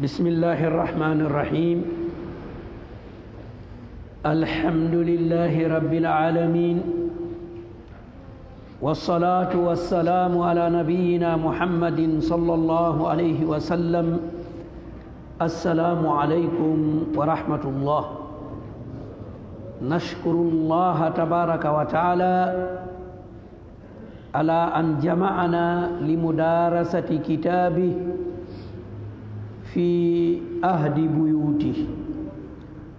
بسم الله الرحمن الرحيم الحمد لله رب العالمين والصلاة والسلام على نبينا محمد صلى الله عليه وسلم السلام عليكم ورحمة الله نشكر الله تبارك وتعالى على أن جمعنا لمدارسة كتابه في أهد بيوته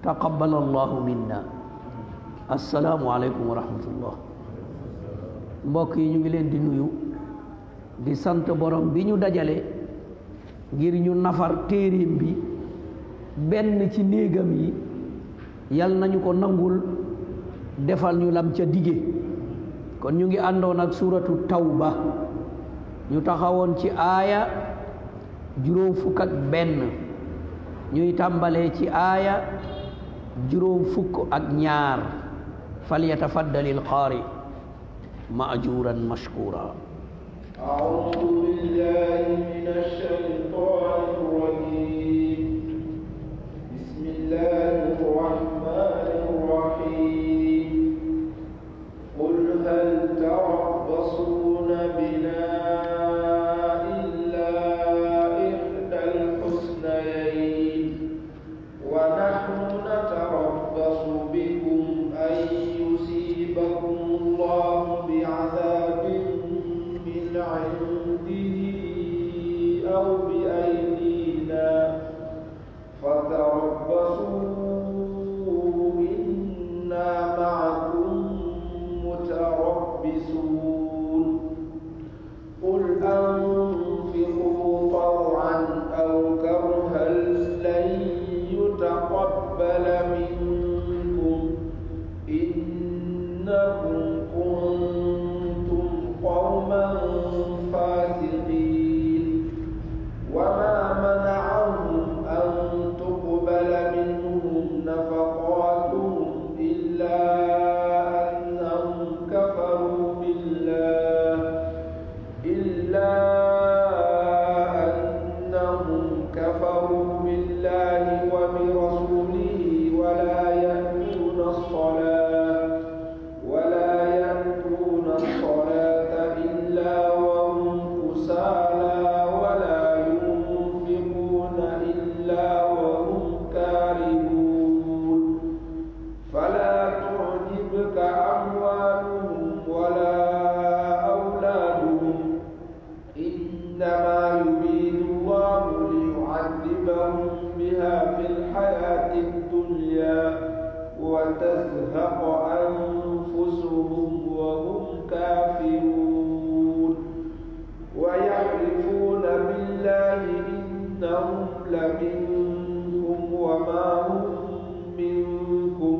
تقبل الله منا السلام عليكم ورحمة الله mbokk yi ñu ngi leen di nuyu di sant borom bi ñu dajale ngir ñu nafar téereem bi benn ci néegam yi yal nañu ko nangul defal ñu lam ca dige kon ñu ngi àndoon ak suratu tawba ñu taxawoon ci aaya juróom fukk ak benn ñuy tàmbalee ci aaya juróom fukk ak ñaar falyatafaddalil qaari مأجورا مشكورا أعوذ بالله من الشيطان الرجيم بسم الله الرحمن الرحيم قل هل تربصون بنا إلا إحدى الحسنيين ونحن نتربص بكم أن يصيبكم الله بعذاب من عنده أو بأيدينا فتربصوا إنا معكم متربصون قل أنفقوا طوعا أو كرها لن يتقبل منكم إنكم كنتم قوما فاسقين وما منعهم أن تقبل منهم نفقاتهم إلا أنهم كفروا بالله وبرسوله ولا يأتون الصلاة إلا وهم كسالى ولا ينفقون إلا وهم كارهون فلا تعجبك أموالهم ولا أولادهم إنما يريد الله ليعذبهم بها في الحياة الدنيا وتزهق أنفسهم وهم كافرون ويحلفون بالله إنهم لمنكم وما هم منكم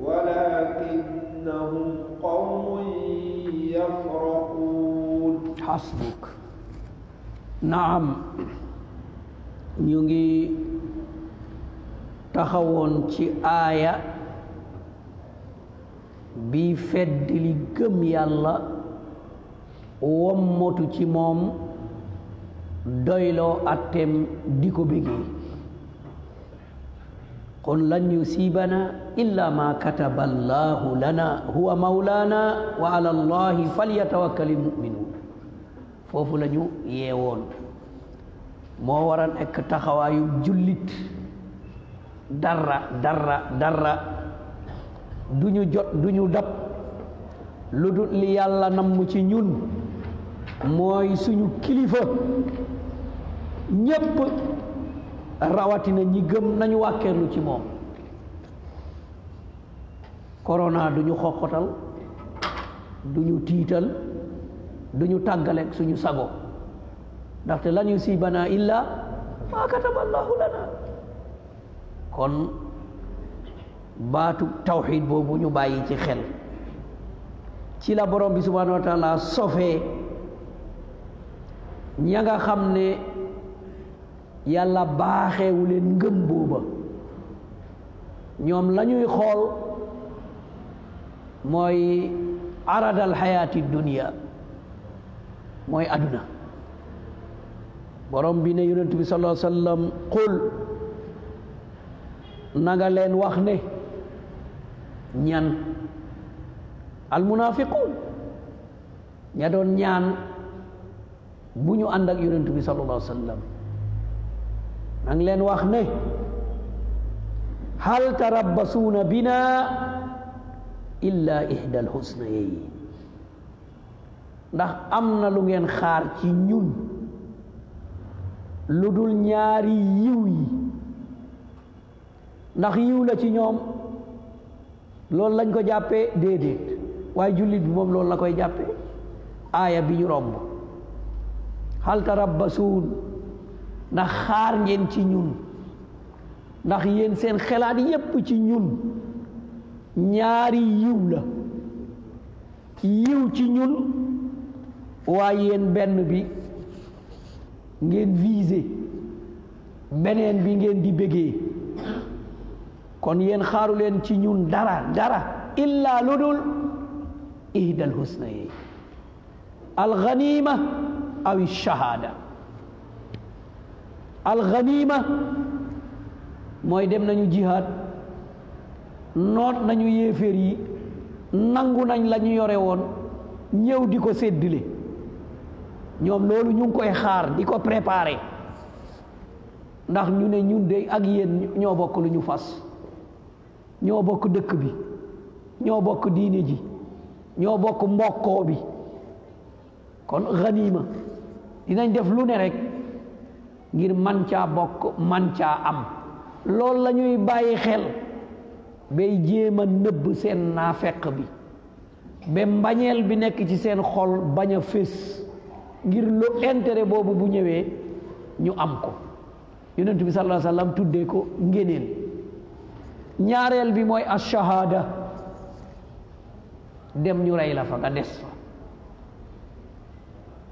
ولكنهم قوم يفرقون حسبك نعم ñu ngi taxawoon ci aaya bi fedd li gëm yàlla wommatu ci moom doyloo attem di ko bégee qul lan yusibana illa ma kataba allahu lana huwa mawlana wa ala allahi falyatawakkali mu'minun foofu la ñu yeewoon moo war a nekk taxawaayu jullit dara duñu jot duñu dab lu dul li yàlla namm ci ñun mooy suñu kilifa ñépp rawatina ñi gëm nañu wàkkeerlu ci moom corona duñu xoxotal duñu tiital duñu tàggaleeg suñu sago ndaxte lan yusibana illa ma kataba allahu lana kon baatu tawxiid boobu ñu bàyyi ci xel ci la borom bi subhanahu wa taala sofee ña nga xam ne yàlla baaxeewu leen ngëm booba ñoom la ñuy xool mooy aradal xayaati dunia mooy aduna borom bi ne yonent bi sallallahu alayhi wa sallam qul na nga leen wax ne ñan almunafiqun ña doon ñaan bu ñu ànd ak yonent bi sallallahu alayhi wa sallam na nga leen wax ne hal tarabbasuuna bina illa ihda alhusnayayn ndax am na lu ngeen xaar ci ñun lu dul ñaari yiw yi ndax yiw la ci ñoom loolu lañ ko jàppee déedéet waaye jullit bi moom loolu la koy jàppee aaya bi ñu romb hal tarabbasuun ndax xaar ngeen ci ñun ndax yéen seen xelaat yépp ci ñun ñaari yiw la yiw ci ñun waaye yéen benn bi ngeen visé beneen bi ngeen di bëggee kon yéen xaaru leen ci ñun dara illa lu dul ihdal husnayn alganima aw shahada alganima mooy dem nañu jihaad noot nañu yéeféer yi nangu nañ la ñu yore woon ñëw di ko séddale ñoom loolu ñu ngi koy xaar di ko préparer ndax ñu ne ñun de ak yéen ñoo bokk lu ñu fas ñoo bokk dëkk bi ñoo bokk diine ji ñoo bokk mbokkoo bi kon ganima dinañ def lu ne rek ngir man caa bokk man caa am loolu la ñuy bàyyi xel bay jéem a nëbb seen naafeq bi ba mbañeel bi nekk ci seen xol bañ a fés ngir lu intérêt boobu bu ñëwee ñu am ko yonent bi sallallahu alayhi wa sallam tuddee ko ngéneel ñaareel bi mooy ash-shahada dem ñu rey la fa nga des fa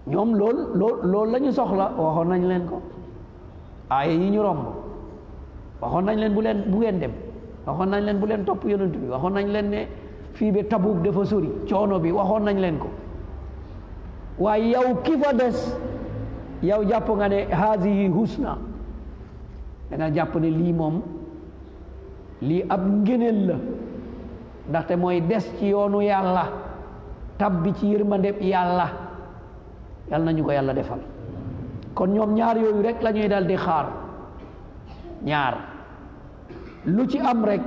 ñoom loolu la ñu soxla waxoon nañ leen ko aaya yi ñu romb waxoon nañ leen bu ngeen dem waxoon nañ leen bu leen topp yonent bi waxoon nañ leen ne fii ba Tabuk dafa sori coono bi waxoon nañ leen ko waaye yow ki fa des yow jàpp nga ne hazihi husna da nga jàpp ne lii moom lii ab ngëneel la ndaxte mooy des ci yoonu yàlla tabbi ci yërmande yàlla yàlla nañu ko yàlla defal kon ñoom ñaar yooyu rek la ñuy dal di xaar ñaar lu ci am rek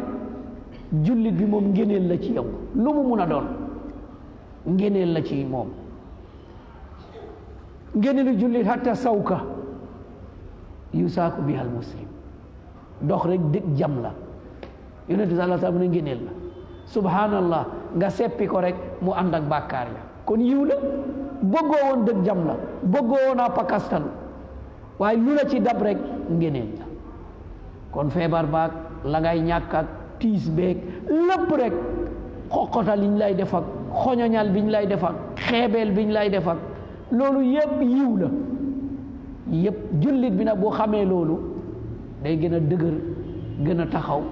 jullit bi moom ngëneel la ci yow lu mu mun a doon ngëneel la ci moom ngëneelu jullit hatta sawka yusaaku bihal muslim dox rek dëgg jam la yonent bi sallallahu alayhi wa sallam ne ngëneel la subhanallah nga seppi ko rek mu ànd ak bàkkaar ya kon yiw la bëggoo woon dëgg jam la bëggoo woon a pakastal waaye lu la ci dab rek ngëneel la kon feebar baag la ngay ñàkk ak tiis beeg lépp rek xoqotal liñ lay def ak xoñoñal biñ lay def ak xeebeel biñ lay def ak loolu yëpp yiw la yëpp jullit bi nag boo xamee loolu day gën a dëgër gën a taxaw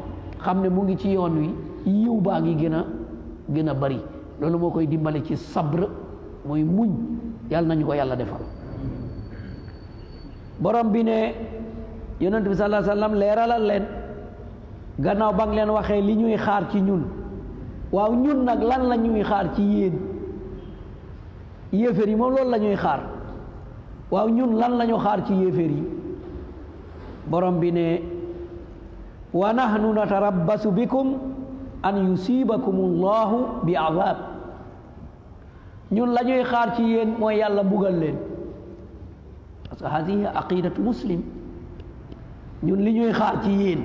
xam ne mu ngi ci yoon wi yiw baa ngi gën a bari loolu moo koy dimbale ci sabr mooy muñ yàlla nañu ko yàlla defal borom bi ne yonent bi sallallahu alayhi wa sallam leeralal leen gannaaw ba nga leen waxee li ñuy xaar ci ñun waaw ñun nag lan la ñuy xaar ci yéen yéeféer yi moom loolu la ñuy xaar waaw ñun lan la ñu xaar ci yéeféer yi borom bi ne wa nahnu natarabbasu bikum an yusibakum allahu bi azab ñun la ñuy xaar ci yéen mooy yàlla mbugal leen parce que hadihi aqidatu muslim ñun li ñuy xaar ci yéen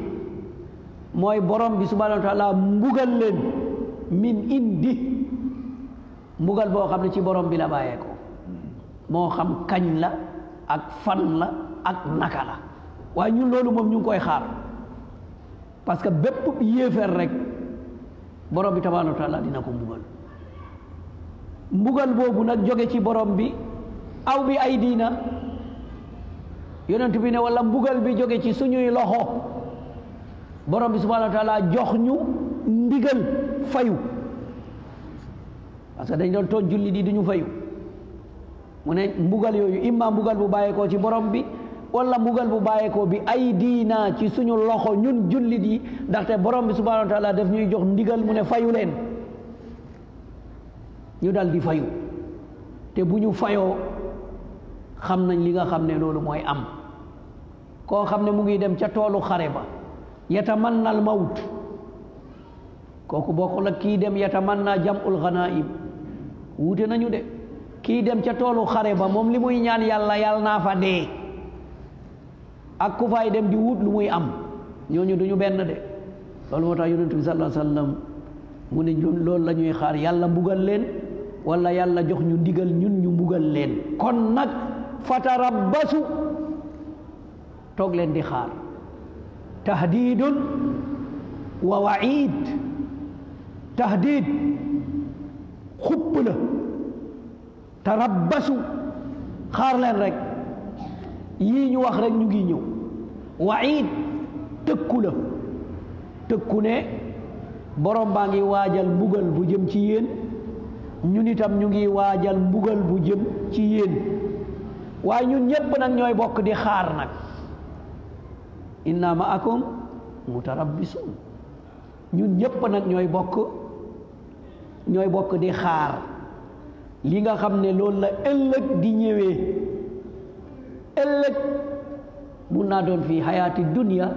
mooy borom bi subhanahu wa taala mbugal leen min indi mbugal boo xam ne ci borom bi la bàyyee ko moo xam kañ la ak fan la ak naka la waaye ñun loolu moom ñu ngi koy xaar parce que bépp yéefar rek borom bi tabaaraka wa taala dina ko mbugal boobu nag jóge ci borom bi aw bi ay diina yonent bi ne wala mbugal bi jóge ci suñuy loxo borom bi subhanahu wa taala jox ñu ndigal fayu parce que dañ doon tooñ julli di duñu fayu mu ne mbugal yooyu imma mbugal bu bàyyeekoo ci borom bi wala mbugal bu bàyyeekoo bi ay diina ci suñu loxo ñun jullit yi ndaxte borom bi subhanahu wa taala daf ñuy jox ndigal mu ne fayu leen ñu dal di fayu te bu ñu fayoo xam nañ li nga xam ne loolu mooy am koo xam ne mu ngi dem ca toolu xare ba yatamanna al mawt kooku bokkul ak kii dem yatamanna jam'ul ghanaim wuute nañu de kii dem ca toolu xare ba moom li muy ñaan yàlla yàlla naa fa dee ak ku fay dem di wut lu muy am ñooñu duñu benn de loolu moo tax yonent bi sallallahu alayhi wasallam mu ne ñun loolu la ñuy xaar yàlla mbugal leen wala yàlla jox ñu ndigal ñun ñu mbugal leen kon nag fatarabbasu toog leen di xaar tahdidun wa waid tahdid xupp la tarabbasu xaar leen rek yii ñu wax rek ñu ngi ñëw waid tëkku la tëkku ne borom baa ngi waajal mbugal bu jëm ci yéen ñun itam ñu ngi waajal mbugal bu jëm ci yéen waaye ñun ñépp nag ñooy bokk di xaar nag inna ma'akum mutarabbisun ñun ñépp nag ñooy bokk di xaar li nga xam ne loolu la ëllëg di ñëwee ëllëg mun naa doon fii xayaati dunya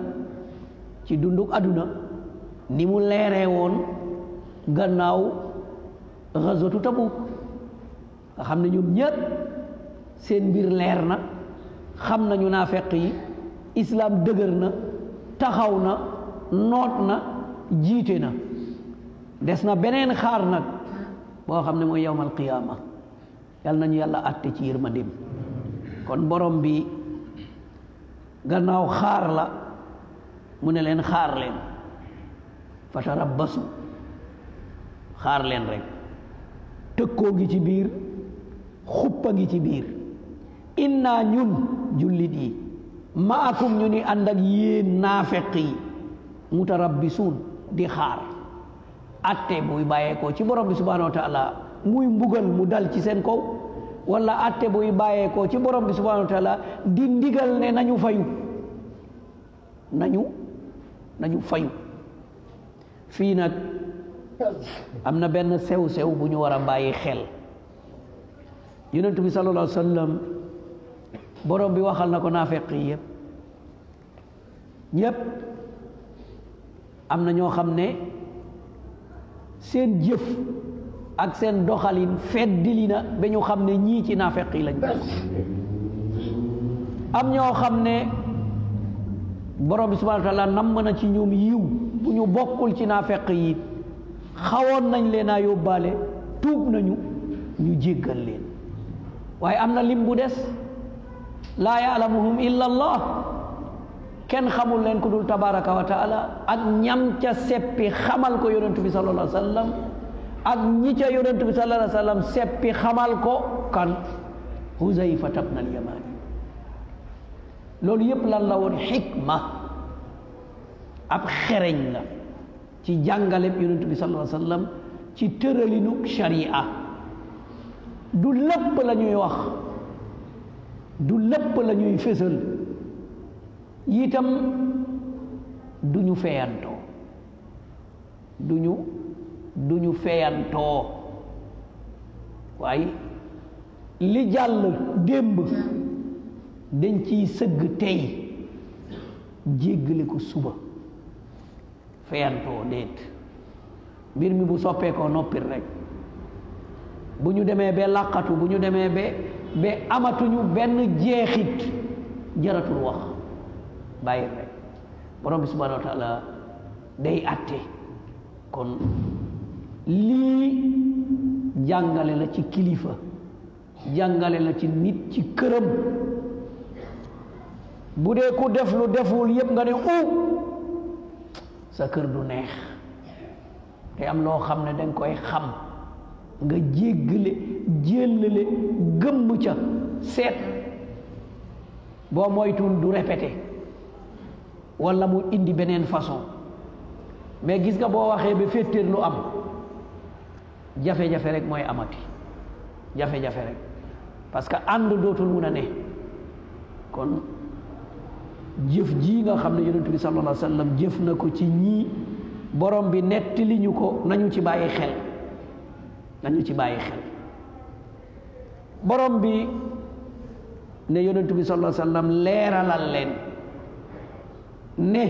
ci dunduk aduna ni mu leeree woon gannaaw ghazwatu Tabuk nga xam ne ñoom ñépp seen mbir leer na xam nañu naafeq yi islam dëgër na taxaw na noot na jiite na des na beneen xaar nag boo xam ne mooy yawmal qiyaama yàlla nañu yàlla àtte ci yërmandeem kon borom bi gannaaw xaar la mu ne leen xaar leen fatarabbasu xaar leen rek tëkkoo ngi ci biir xuppa ngi ci biir inna ñun jullit yi maakum ñu ni ànd ak yéen naafeq yi mutarabbisuun di xaar atte buy bàyyeekoo ci borom bi subhanahu wa taala muy mbugal mu dal ci seen kaw wala atte buy bàyyeekoo ci borom bi subhanahu wa taala di ndigal ne nañu fayu nañu fayu fii nag am na benn sew-sew bu ñu war a bàyyi xel yonent bi sallallahu alayhi wa sallam borom bi waxal na ko naafeq yi ñépp am na ñoo xam ne seen jëf ak seen doxalin feddili na ba ñu xam ne ñii ci naafeq yi lañ am ñoo xam ne borom bi subhanahu wa taala namm na ci ñoom yiw bu ñu bokkul ci naafeq yi xawoon nañ leen a yóbbaale tuub nañu ñu jéggal leen waaye am na lim bu des laa yaalamuhum illa allah kenn xamul leen ku dul tabaraka wa taala ak ñam ca seppi xamal ko yonentu bi sallallahu alayhi wa sallam ak ñi ca yonentu bi sallallahu alayhi wa sallam seppi xamal ko kan Huzayfa ibn al-Yamani loolu yépp lan la woon xikma ab xereñ la ci jàngaleb yonentu bi sallallahu alayhi wa sallam ci tëralinu sharia du lépp la ñuy wax du lépp la ñuy fésal itam duñu feyantoo duñu feyantoo waaye li jàll démb dañ ciy sëgg tey jéggale ko suba feyantoo déet mbir mi bu soppeekoo noppir rek bu ñu demee ba làqatu bu ñu demee ba amatuñu benn jeexit jaratul wax bàyyi rek borom bi subhanahu wa taala day àtte kon lii jàngale la ci kilifa jàngale la ci nit ci këram bu dee ku def lu deful yépp nga ne sa kër du neex te am loo xam ne danga koy xam nga jéggale jéllale gëmm ca seet boo moytuwul du répété wala mu indi beneen façon mais gis nga boo waxee ba féetéer lu am jafe-jafe rek mooy amati jafe-jafe rek parce que ànd dootul mun a ne kon jëf ji nga xam ne yonent bi sallallahu alayhi wa sallam jëf na ko ci ñii borom bi nettali ñu ko nañu ci bàyyi xel borom bi ne yonent bi sallallahu alayhi wa sallam leeralal leen ne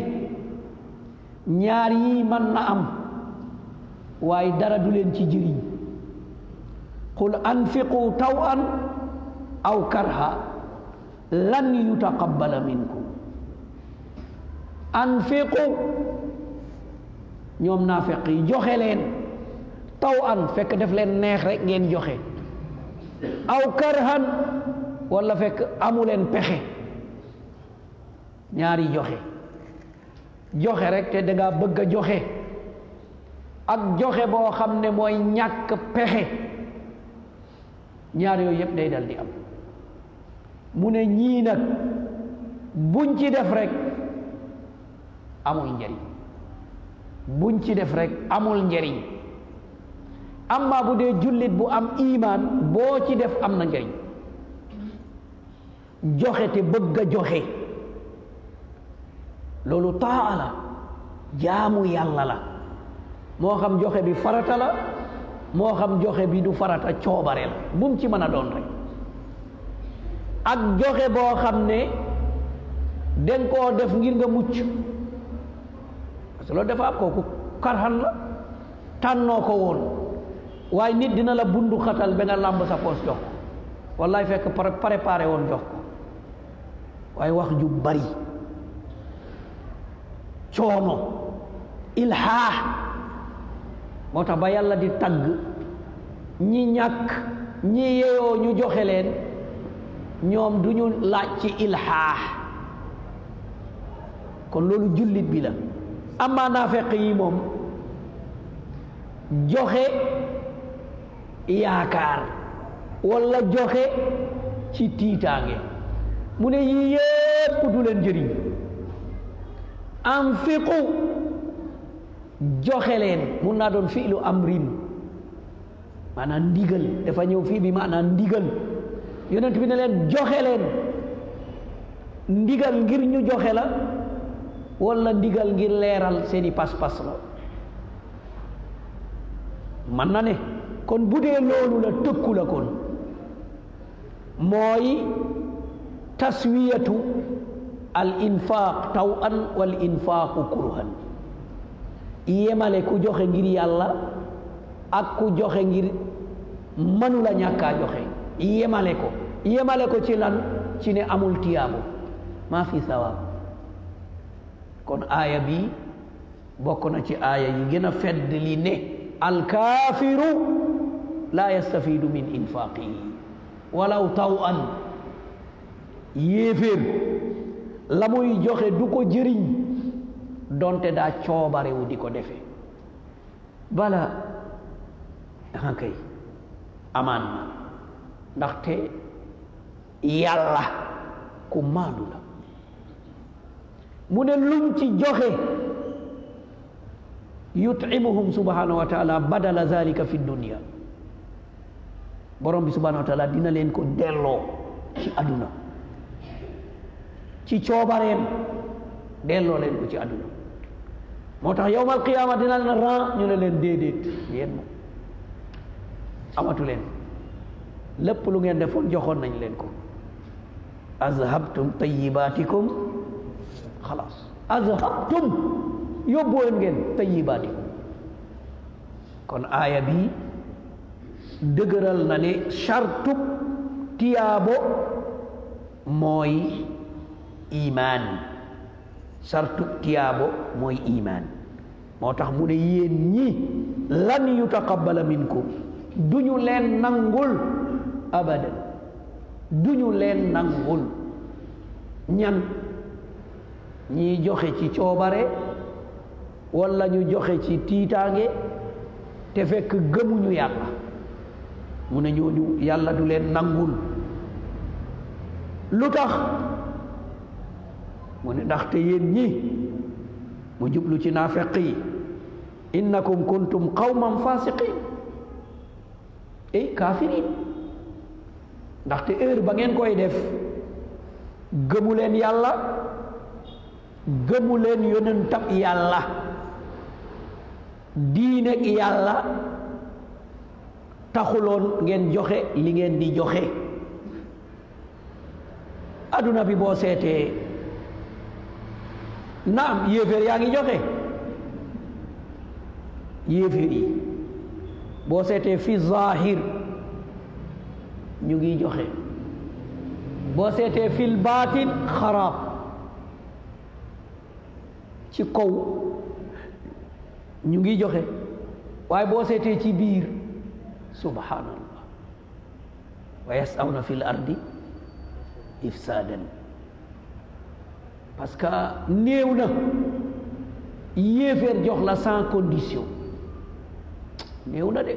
ñaar yi mën na am waaye dara du leen ci jëriñ qul anfiqu tawan aw karha lan yutaqabbala minkum anfiqu ñoom naafeq yi joxe leen tawan fekk def leen neex rek ngeen joxe aw karhan wala fekk amu leen pexe ñaari joxe rek te dangaa bëgg a joxe ak joxe boo xam ne mooy ñàkk pexe ñaar yooyu yëpp day dal di am mu ne ñii nag buñ ci def rek amul njariñ amma bu dee jullit bu am imaan boo ci def am na njariñ joxe te bëgg a joxe loolu taa la jaamu yàlla la moo xam joxe bi farata la moo xam joxe bi du farata coobare la bu mu ci mën a doon rek ak joxe boo xam ne den koo def ngir nga mucc parce que loolu dafa am kooku karhan la tànnoo ko woon waaye nit dina la bundu xatal ba nga làmb sa poos jox ko wallaay fekk préparé woon jox ko waaye wax ju bari coono ilhaax moo tax ba yàlla di tagg ñi ñàkk ñi yeyoo ñu joxe leen ñoom du ñu laaj ci ilhaax kon loolu jullit bi la amaa naafeq yi moom joxe yaakaar walla joxe ci tiitaange mu ne yii yépp du leen jëriñ anfiqu joxe leen mun naa doon fi'lu amrin maanaam ndigal dafa ñëw fii bi maanaam ndigal yonent bi ne leen joxe leen ndigal ngir ñu joxe la walla ndigal ngir leeral seeni pas-pas la man na ne kon bu dee loolu la tëkku la kon mooy taswiyatu al infaq tawan wal infaqu kurhan yemale ku joxe ngir yàlla ak ku joxe ngir mënula ñàkkaa joxe yemale ko ci lan ci ne amul tiyaabo maa fi sawaab kon aaya bi bokk na ci aaya yi gën a fedd li ne alkaafiru laa yastafidu min infaqihi walaw tawan yéeféer la muy joxe du ko jëriñ donte daa coobarewu di ko defe bala kay amaan na ndaxte yàlla ku maandu la mu ne luñ ci joxe yut'imuhum subhanahu wa taala badala zalika fi dunya borom bi subhanahu wa taala dina leen ko delloo ci àdduna ci coobareem delloo leen ko ci àdduna moo tax yawmal qiyaama dina leen ran ñu ne leen déedéet yéen moom amatu leen lépp lu ngeen defoon joxoon nañ leen ko azhabtum tayyibatikum xalaas azhabtum yóbbuwoon ngeen tayyibatikum kon aaya bi dëgëral na ne chartub tiyaabo mooy imaan chartub tiyaabo mooy imaan moo tax mu ne yéen ñi lan yutaqabbala minkum duñu leen nangul abadan duñu leen nangul ñan ñi joxe ci coobare walla ñu joxe ci tiitaange te fekk gëmuñu yàlla mu ne ñooñu yàlla du leen nangul lu tax mu ne ndaxte yéen ñi mu jublu ci naafeq yi innakum kuntum qawman fasiqin kafirin ndaxte heure ba ngeen koy def gëmu leen yàlla gëmu leen yonentab yàlla diineeg yàlla taxuloon ngeen joxe li ngeen di joxe aduna bi boo seetee naam yéeféer yaa ngi joxe yéeféer yi boo seetee fi zahir ñu ngi joxe boo seetee fil baatin xaraab ci kaw ñu ngi joxe waaye boo seetee ci biir subhanallah wa yas'awna fil ardi ifsadan parce que néew na yéeféer jox la sans condition néew na de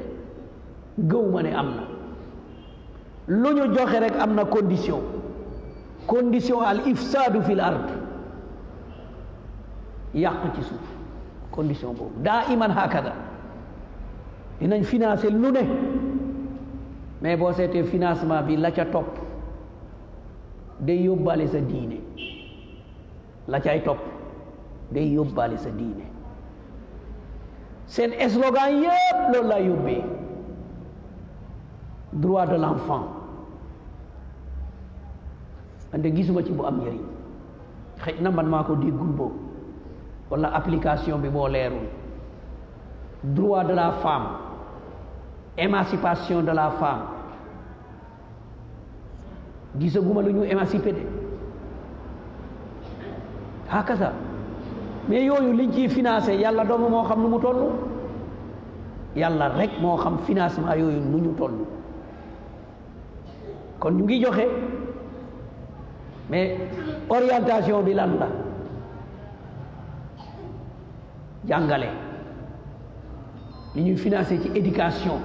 gëw ma ne am na lu ñu joxe rek am na condition al ifsadu fil ard yàq ci suuf condition boobu daa iman hakada dinañ financer lu ne mais boo seetee financement bi la ca topp day yóbbaale sa diine la cay topp day yóbbaale sa diine seen slogan yépp loolu laa yóbbee droit de l'enfant ande gisuma ci bu am njëriñ xëj na man maa ko déggul boobu wala application bi moo leerul droit de la femme émancipation de la femme gisaguma lu ñu émancipé de hakaza mais yooyu liñ ciy financé yàlla doomu moo xam nu mu toll yàlla rek moo xam financement yooyu nu ñu toll kon ñu ngi joxe mais orientation bi lan la jàngale li ñuy financé ci éducation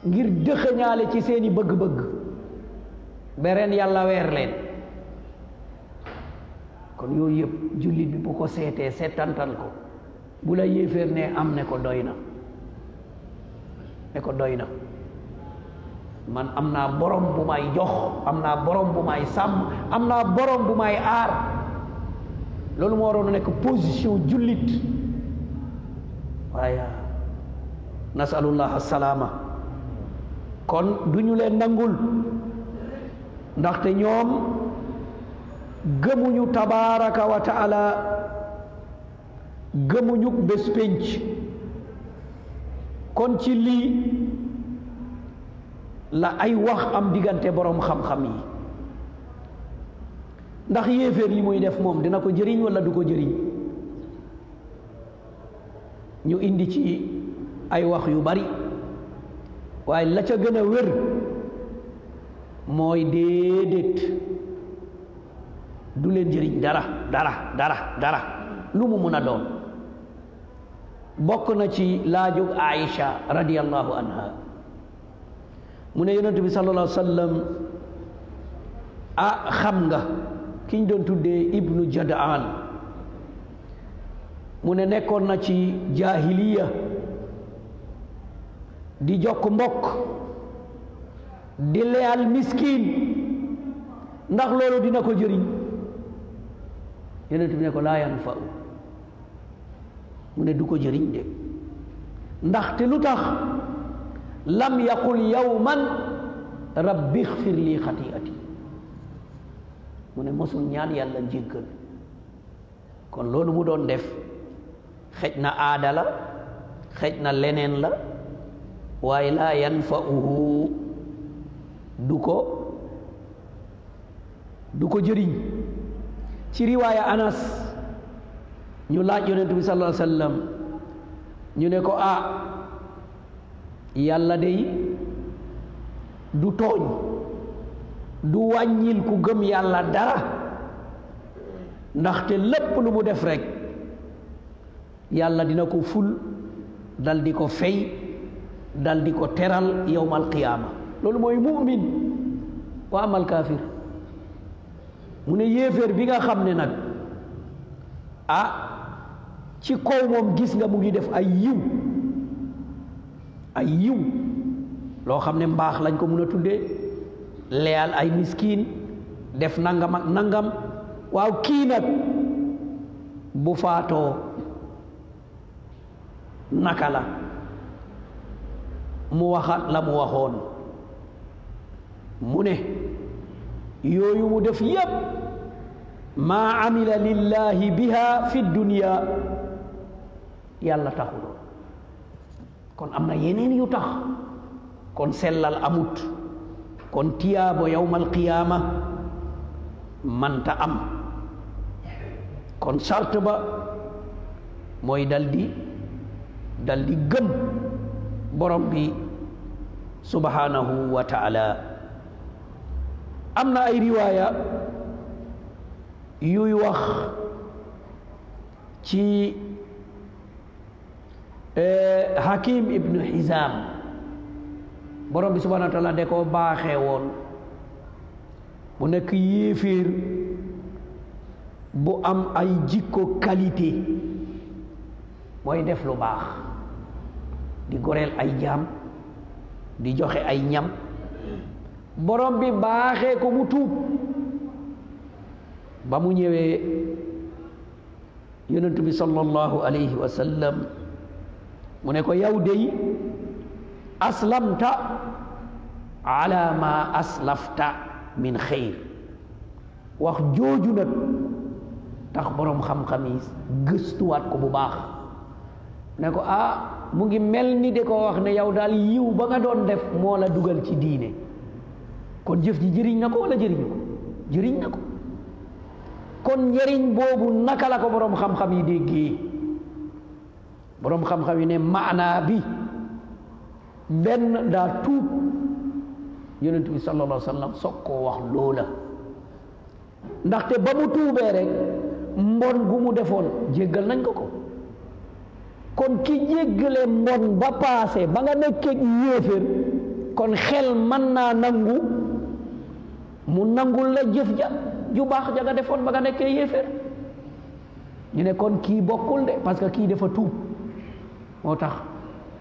ngir dëxëñaale ci seeni bëgg-bëgg bereen yàlla weer leen kon yooyu yëpp jullit bi bu ko seetee seetantal ko bu la yéeféer ne am ne ko doy na man am naa borom bu may jox am naa borom bu may sàmm am naa borom bu may aar loolu moo waroon a nekk position jullit waaye nasalullah assalaama kon du ñu leen nangul ndaxte ñoom gëmuñu tabaraka wa taala gëmuñu bés pénc kon ci lii la ay wax am diggante borom xam-xam yi ndax yéeféer li muy def moom dina ko jëriñ wala du ko jëriñ ñu indi ci ay wax yu bari waaye la ca gën a wér mooy déedéet du leen jëriñ dara lu mu mun a doon bokk na ci laajug Aïcha radiyallahu anha mu ne yonent bi sallallahu alayhi wa sallam xam nga kiñ doon tuddee ibnu Jadaan mu ne nekkoon na ci jaahiliya di jokk mbokk di leyal miskin ndax loolu dina ko jëriñ yonent bi ne ko laa yanfa'u mu ne du ko jëriñ de ndaxte lu tax lam yaqul yawman rabbi ighfir li xati'ati mu ne mosul ñaan yàlla jéggal kon loolu mu doon def xëj na aada la xëj na leneen la waaye laa yanfa'uhu du ko jëriñ ci riwaaya Anas ñu laaj yonent bi sallallahu alayhi wa sallam ñu ne ko yàlla day du tooñ du wàññil ku gëm yàlla dara ndaxte lépp lu mu def rekk yàlla dina ko ful dal di ko fay dal di ko teral yawmal qiyaama loolu mooy mu'min wa amal kaafir mu ne yéeféer bi nga xam ne nag ci kaw moom gis nga mu ngi def ay yiw loo xam ne mbaax lañ ko mun a tuddee leyal ay miskin def nangam ak nangam waaw kii nag bu faatoo naka la mu waxaat la mu waxoon mu ne yooyu mu def yépp maa amila lillahi biha fi dunya yàlla taxul kon am na yeneen yu tax kon sellal amut kon tiyaabo yawmal qiyaama manta am kon sart ba mooy daldi gëm borom bi subhanahu wa taala am na ay riwaaya yuy wax ci Hakim ibnu Hizam borom bi subhanahu wa taala de ko baaxee woon mu nekk yéeféer bu am ay jikko qualité mooy def lu baax di goreel ay jaam di joxe ay ñam borom bi baaxee ko mu tuub ba mu ñëwee yonent bi sallallahu alayhi wa sallam mu ne ko yow dey aslamta ala ma aslafta min xeyr wax jooju nag tax boroom xam-xam yi gëstuwaat ko bu baax ne ko mu ngi mel ni de ko wax ne yow daal yiw ba nga doon def moo la dugal ci diine kon jëf ji jëriñ na ko wala jëriñu ko jëriñ na ko kon njëriñ boobu naka la ko boroom xam-xam yi déggee boroom xam-xam yi ne maanaa bi benn daa tuub yonent bi sallallahu alayhi wa sallam soog koo wax loola ndaxte ba mu tuubee rek mbon gu mu defoon jéggal nañ ko ko kon ki jéggale mbon ba paase ba nga nekkee yéeféer kon xel mën naa nangu mu nangul la jëf ja ju baax ja nga defoon ba nga nekkee yéeféer ñu ne kon kii bokkul de parce que kii dafa tuub moo tax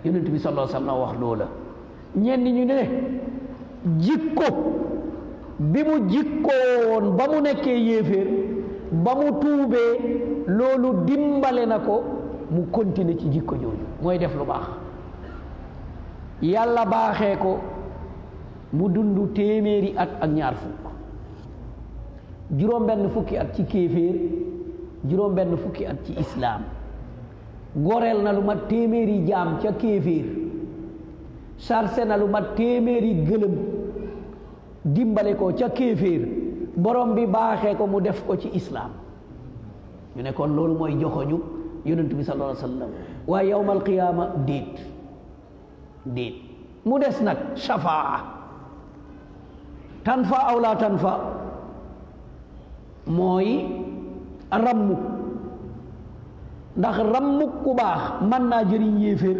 yonent bi sallallahu alayhi wa sallam wax loola ñenn ñu ne jikko bi mu jikkoo woon ba mu nekkee yéeféer ba mu tuubee loolu dimbale na ko mu continuer ci jikko jooju mooy def lu baax yàlla baaxee ko mu dund téeméeri at ak ñaar fukk juróom-benn fukki at ci kéeféer juróom-benn fukki at ci islaam goreel na lu mat téeméeri jaam ca kéeféer sarse na lu mat téeméeri gëlëm dimbale ko ca kéeféer borom bi baaxee ko mu def ko ci islaam ñu ne kon loolu mooy joxoñu yonent bi sallallahu alayhi wa sallam waaye yawmal qiyaama déet mu des nag shafaa tanfa aw la tanfa mooy rammu ndax rammu ku baax mën naa jëriñ yéeféer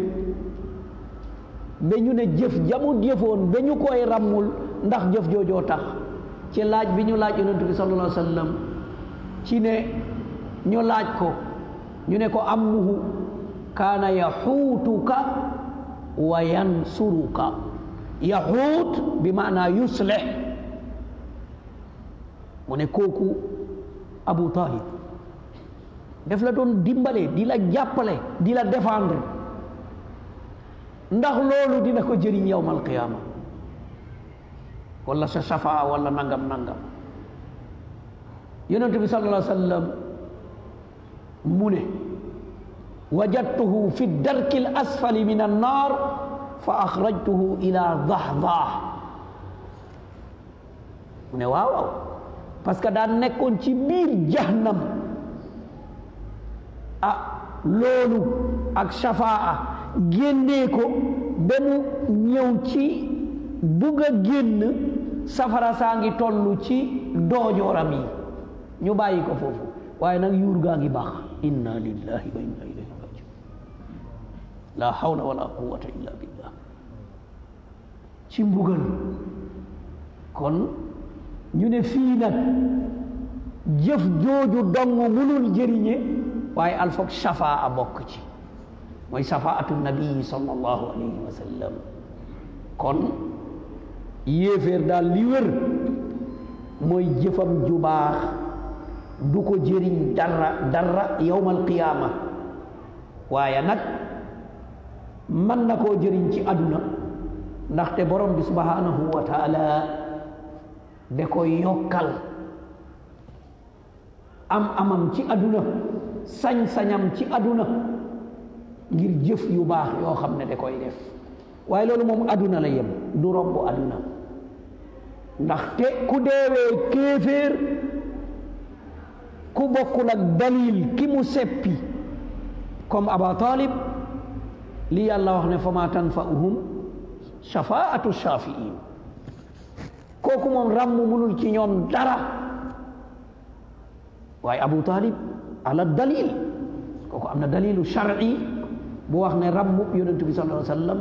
ba ñu ne jëf jamu jëfoon ba ñu koy rammul ndax jëf joojoo tax ci laaj bi ñu laaj yonent bi sallallahu alayhi wa sallam ci ne ñu laaj ko ñu ne ko ammuhu kaana yaxuutuka wa yansuruka yaxuut bi maanaa yuslih mu ne kooku Abu Talib def la doon dimbale di la jàppale di la défendre ndax loolu dina ko jëriñ yawmal qiyaama wala sa shafaa wala nangam yonent bi sallallahu alayhi wa sallam mu ne wajadtuhu fi darki l asfali min annaar fa axrajtuhu ila dahdah mu ne waaw parce que daa nekkoon ci biir jahannam loolu ak shafaa génnee ko ba mu ñëw ci bugg a génn safara saa ngi toll ci doojooram yi ñu bàyyi ko foofu waaye nag yuur gaa ngi baax inna lillahi wa inna ilayhi rajiun la hawla wala quwwata illa billah ci mbugal kon ñu ne fii nag jëf jooju dong munul jëriñe waaye alfoog shafaa bokk ci mooy shafaatu nabii sallallahu alayhi wa sallam kon yéeféer daal li wër mooy jëfam ju baax du ko jëriñ dara yawmal qiyaama waaye nag mën na koo jëriñ ci àdduna ndaxte borom bi subhanahu wa taala da koy yokkal amam ci àdduna sañ-sañam ci àdduna ngir jëf yu baax yoo xam ne da koy def waaye loolu moom àdduna la yem du romb àdduna ndaxte ku deewee kéeféer ku bokkul ak dalil ki mu seppi comme Aba Talib li yàlla wax ne fa ma tanfa'uhum shafaatu shafiin kooku moom ràmm munul ci ñoom dara waaye Abu Talib ala dalil kooku am na dalilu shar'i bu wax ne ràmm yonent bi sallallahu alayhi wa sallam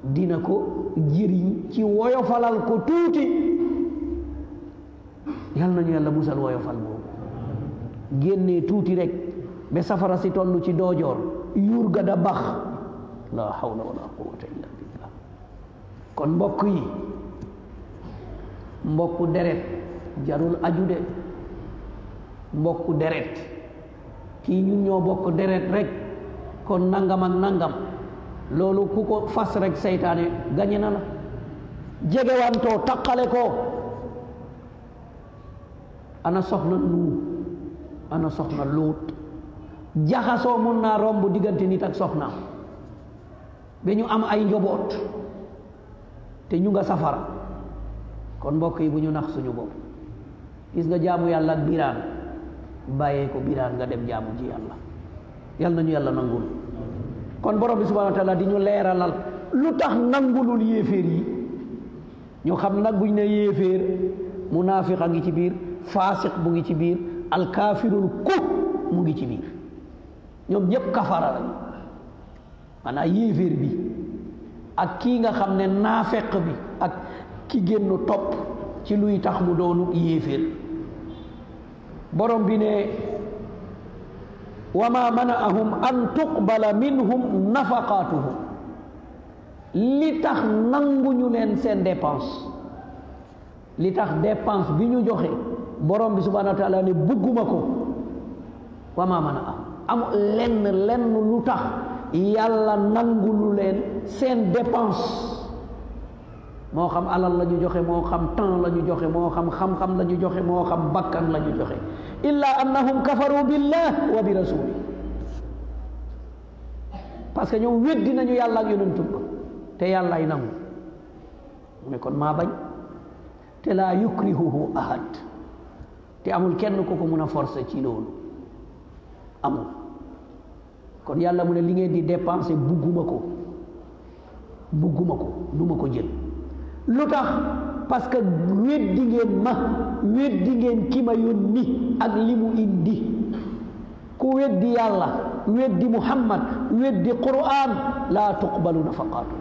dina ko jëriñ ci woyofalal ko tuuti yal nañu yàlla musal woyofal boobu génnee tuuti rek ba safara si toll ci doojoor yuur ga da bax la hawla wala quwwata illa billah kon mbokk yi mbokku deret jarul aju de mbokku deret kii ñun ñoo bokk deret rek kon nangam ak nangam loolu ku ko fas rek seytaane gañe na la jegewantoo taqale ko ana soxna Nuux ana soxna Luut jaxasoo mun naa romb diggante nit ak soxna ba ñu am ay njaboot te ñu nga safara kon mbokk yi bu ñu nax suñu bopp gis nga jaamu yàlla ak biraan bàyyee ko biraan nga dem jaamu ji yàlla yal nañu yàlla nangul kon borom bi subhanahu wa taala di ñu leeralal lu tax nangulul yéeféer yi ñu xam nag buñ ne yéeféer munaafiq a ngi ci biir faasiq bu ngi ci biir alkaafirul ku mu ngi ci biir ñoom ñëpp kafara lañu maanaam yéeféer bi ak kii nga xam ne naafeq bi ak ki génn topp ci luy tax mu doonu yéeféer borom bi ne wa ma manaahum an tuqbala minhum nafaqatuhum li tax nanguñu leen seen dépense li tax dépense bi ñu joxe borom bi subhanahu wa taala ne bugguma ko wa ma manaahum am lenn lu tax yàlla nangulu leen seen dépense moo xam alal la ñu joxe moo xam temps la ñu joxe moo xam xam-xam la ñu joxe moo xam bakkan la ñu joxe illa annahum kafaru billah wa bi rasuli parce que ñoom weddi nañu yàlla ak yonentum ko te yàllaay nangu mu ne kon maa bañ te laa yukrihuhu ahad te amul kenn ko ko mun a forcer ci loolu amul kon yàlla mu ne li ngeen di dépenser bugguma ko du ma ko jël lu tax parce que weddi ngeen ma weddi ngeen ki ma yónni ak li mu indi ku weddi yàlla weddi muhammad weddi quran laa tuqbalu nafaqaatu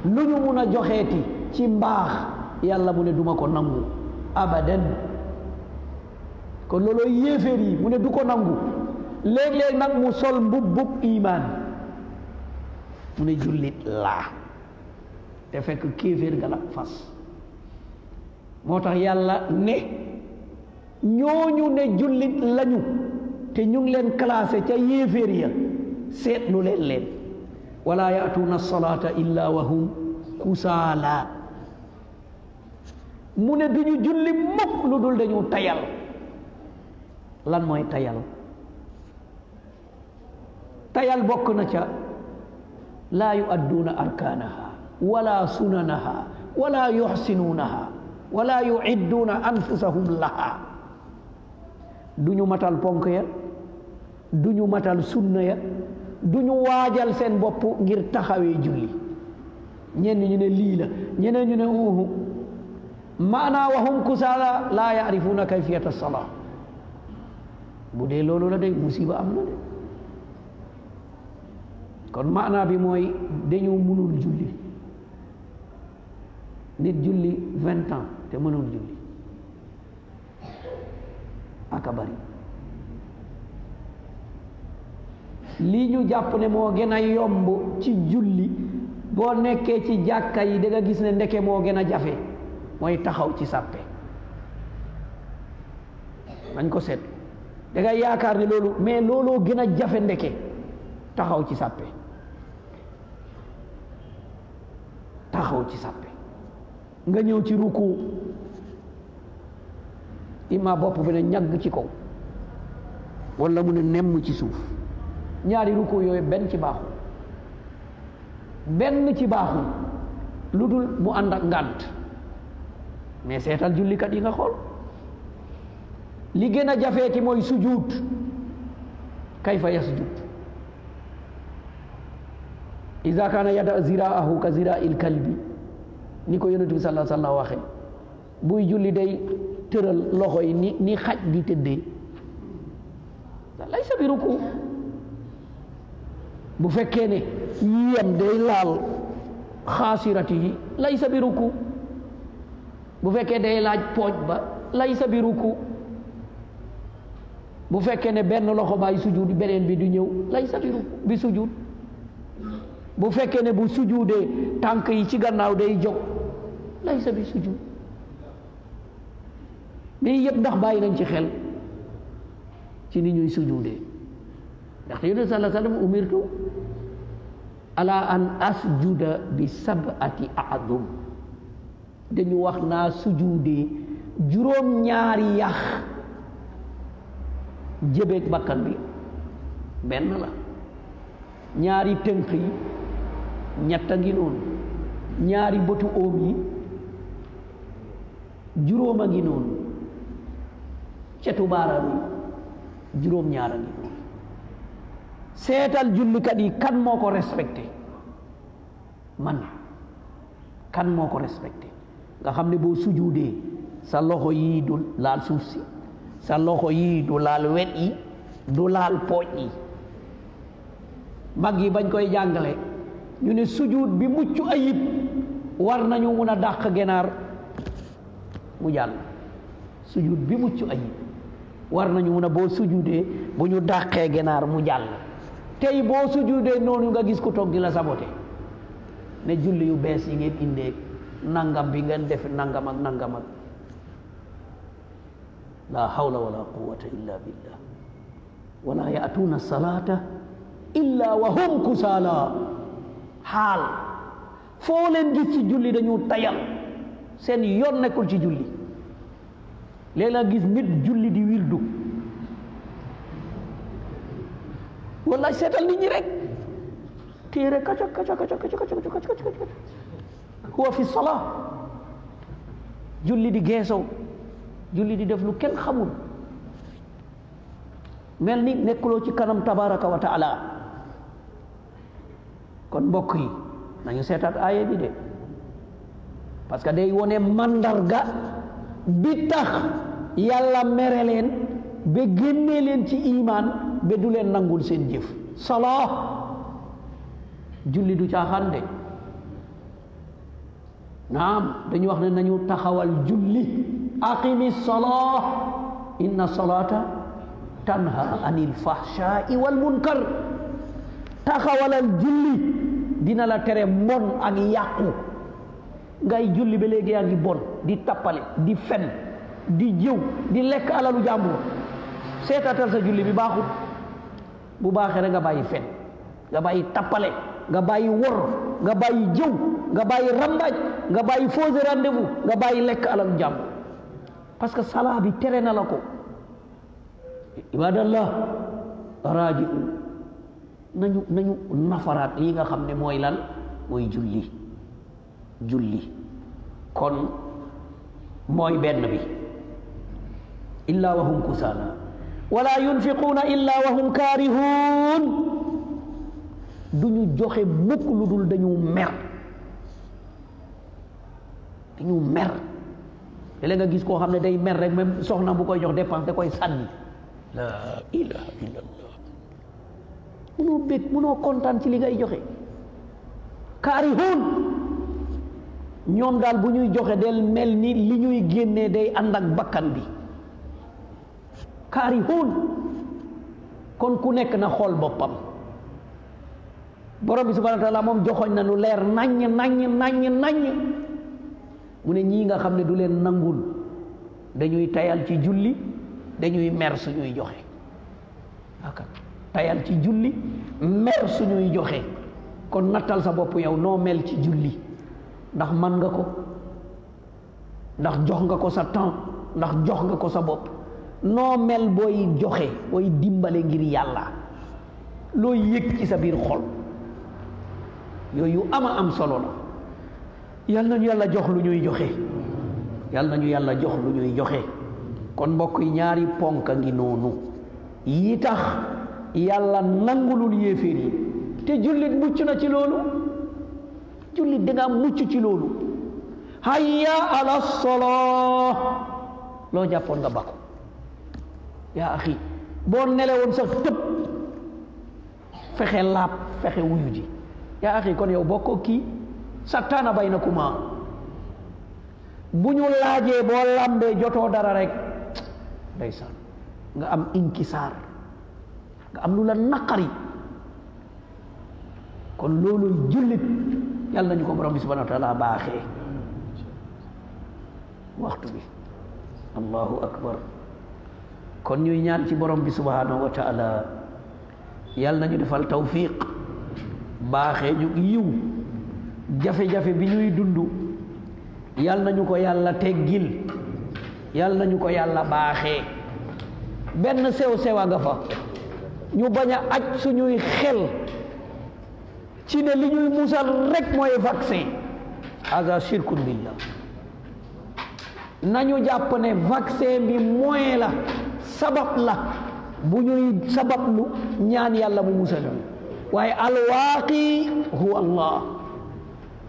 lu ñu mun a joxeeti ci mbaax yàlla mu ne duma ko nangu abadan kon looloo yéeféer yi mu ne du ko nangu léeg-léeg nag mu sol mbubbub imaan mu ne jullit laa te fekk kéeféer ga la fas moo tax yàlla ne ñooñu ne jullit lañu te ñu ngi leen classé ca yéeféer ya seetlu leen wala yaatuuna salata illa wa hum kusaala mu ne duñu julli mukk lu dul dañu tayal lan mooy tayal bokk na ca laa yuadduuna arkaanaha wala sunanaha wala yuxsinuunaha wala yuidduuna anfusahum laha duñu matal ponk ya duñu matal sunna ya duñu waajal seen bopp ngir taxawee julli ñenn ñu ne lii la ñeneen ñu ne uhu maanaa wahum kusaala laa yaarifuuna kayfiyata salaa bu dee loolu la de musiba am na de kon maanaa bi mooy dañu mënul julli nit julli 20 ans te mënul julli aka bari lii ñu jàpp ne moo gën a yomb ci julli boo nekkee ci jàkka yi da nga gis ne ndeke moo gën a jafe mooy taxaw ci sàppe nañ ko seet da ngay yaakaar ne loolu mais looloo gën a jafe ndeke taxaw ci sàppe nga ñëw ci ruku ima bopp bi ne ñagg ci kaw wala mu ne nemm ci suuf ñaari ruku yooyu benn ci baaxul lu dul mu ànd ak ngànt mais seetal jullikat yi nga xool li gën a jafeeti mooy sujud kayfa yasjud iza kaana yada ziraahu ka ziraa'il kalbi ni ko yonent bi sallallahu alayhi wa sallam waxe buy julli day tëral loxo yi ni xaj di tëddee laysa bi ruku bu fekkee ne yiyam day laal xaasirati yi laysa bi ruku bu fekkee day laaj pooj ba laysa bi ruku bu fekkee ne benn loxo baay sujud beneen bi du ñëw laysa bi ruku bi sujud bu fekkee ne bu sujudee tànk yi ci gannaaw day jóg laysa bi sujud mais yëpp ndax bàyyi nañ ci xel ci ni ñuy sujudee ndaxte yonent sallallahu alayhi wa sallam umirtu ala an asjuda bi sab'ati a'dum dañu wax naa sujudee juróom-ñaari yax jëbeeg bakkan bi benn la ñaari tënk yi ñett a ngi noonu ñaari bëtu óom yi juróom a ngi noonu cetu baaraam yi juróom-ñaar a ngi noonu seetal jullikat yi kan moo ko respecté kan moo ko respecté nga xam ne boo sujudee sa loxo yii du laal suuf si sa loxo yii du laal wet yi du laal pooj yi mag yi bañ koy jàngale ñu ne sujud bi mucc ayib war nañu mun a dàq ginaar mu jàll sujud bi mucc ayib war nañu mun a boo sujudee bu ñu dàqee ginaar mu jàll tey boo sujudee noonu nga gis ku toog di la saboté ne julli yu bees yi ngeen indee nangam bi ngeen def nangam ak nangam ak la hawla wala quwwata illa billah wala ya'tuuna salata illa wa hum kusala xaal foo leen gis ci julli dañu tayal seen yoon nekkul ci julli léeg la gis nit julli di wirdu wallaay seetal nit ñi rek téere kaca kaca kaca kaca kaca kaca kaca kaca huwa fi salaa julli di geesow julli di def lu kenn xamul mel ni nekkuloo ci kanam tabaraka wa taala kon mbokk yi nañu seetaat aaya bi de parce que day wone mandarga bi tax yàlla mere leen ba génnee leen ci imaan ba du leen nangul seen jëf salaa julli du caaxaan de naam dañu wax ne nañu taxawal julli aqimi salaa inna salata tanha anil fahsha'i wal munkar taxawalal julli dina la tere mbon ak yàqu ngay julli ba léegi yaa ngi bon di tappale di fen di jëw di lekk alalu jàmbur seetatal sa julli bi baaxut bu baaxee rek nga bàyyi fen nga bàyyi tappale nga bàyyi wor nga bàyyi jëw nga bàyyi rambaaj nga bàyyi fausse rendez-vous nga bàyyi lekk alalu jàmbur parce que salaa bi tere na la ko ibadallah raji nañu nafaraat yi nga xam ne mooy lan mooy julli kon mooy benn bi illa wa hum kusala wala yunfiquuna illa wa hum kaarihuun duñu joxe mukk lu dul dañu mer léeg nga gis koo xam ne day mer rek même soxna bu koy jox dépense da koy sànni la ilaha illallah munoo bég munoo kontaan ci li ngay joxe kaarihuun ñoom daal bu ñuy joxe del mel ni li ñuy génnee day ànd ak bakkan bi kaarihuun kon ku nekk na xool boppam borom bi subhanahu wa taala moom joxoñ na lu leer naññ mu ne ñii nga xam ne du leen nangul dañuy tayal ci julli dañuy mer suñuy joxe aka tayal ci julli mer suñuy joxe kon nattal sa bopp yow noo mel ci julli ndax man nga ko ndax jox nga ko sa temps ndax jox nga ko sa bopp noo mel booy joxe booy dimbale ngir yàlla loo yëg ci sa biir xol yooyu ama am solo la yal nañu yàlla jox lu ñuy joxe yal nañu yàlla jox lu ñuy joxe kon mbokk yi ñaari ponk a ngi noonu yi tax yàlla nangulul yéeféer yi te jullit mucc na ci loolu jullit danga mucc ci loolu hayya ala salaa loo jàppoon nga bako yaa axi boo nelewoon sax tëb fexe laab fexe wuyu ji yaa axi kon yow bokkoo kii sattaana baynakuma bu ñu laajee boo lambee jotoo dara rek ndeysaan nga am inkisaar nga am lu la naqari kon loolu jullit yàlla nañu ko borom bi subhanahu wa taala baaxee waxtu bi allahu akbar kon ñuy ñaan ci borom bi subhanahu wa taala yàlla nañu defal tawfiq baaxee ñu yiw jafe-jafe bi ñuy dund yàlla nañu ko yàlla teggil yàlla nañu ko yàlla baaxee benn sew-sewa nga fa ñu bañ a aj suñuy xel ci ne li ñuy musal rek mooy vaccin haza shirkun billah nañu jàpp ne vaccin bi moyen la sabab la bu ñuy sabablu ñaan yàlla mu musal waaye alwaaqi huwa allah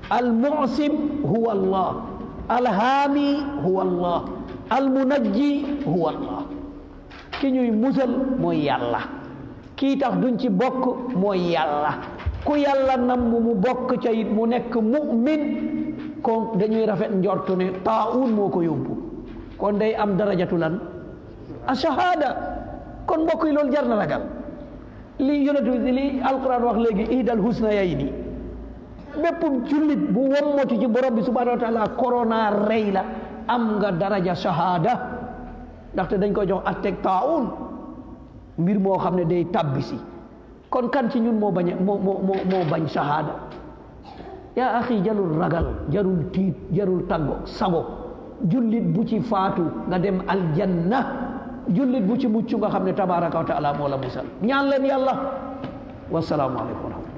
almu'sim huwa allah alhaami huwa allah almunajji huwa allah ki ñuy musal mooy yàlla kii tax duñ ci bokk mooy yàlla ku yàlla nam mu bokk ca it mu nekk mu'min kon dañuy rafet njortu ne taa'un moo ko yóbbu kon day am darajatu lan a shahada kon mbokk yi loolu jar na ragal li yonent bi li alquran wax léegi ihdal husnayayni bépp jullit bu wommatu ci borom bi subhanahu wa taala corona rey la am nga daraja shahada ndaxte dañ ko jox atteg taa'un mbir moo xam ne day tabbisi kon kan ci ñun moo bañ shahada yaa axi jarul ragal jarul tiit jarul taggo sago jullit bu ci faatu nga dem aljanna jullit bu ci mucc nga xam ne tabaraka wa taala moo la musal ñaan leen yàlla wasalaamu aleykum wa rahmatullah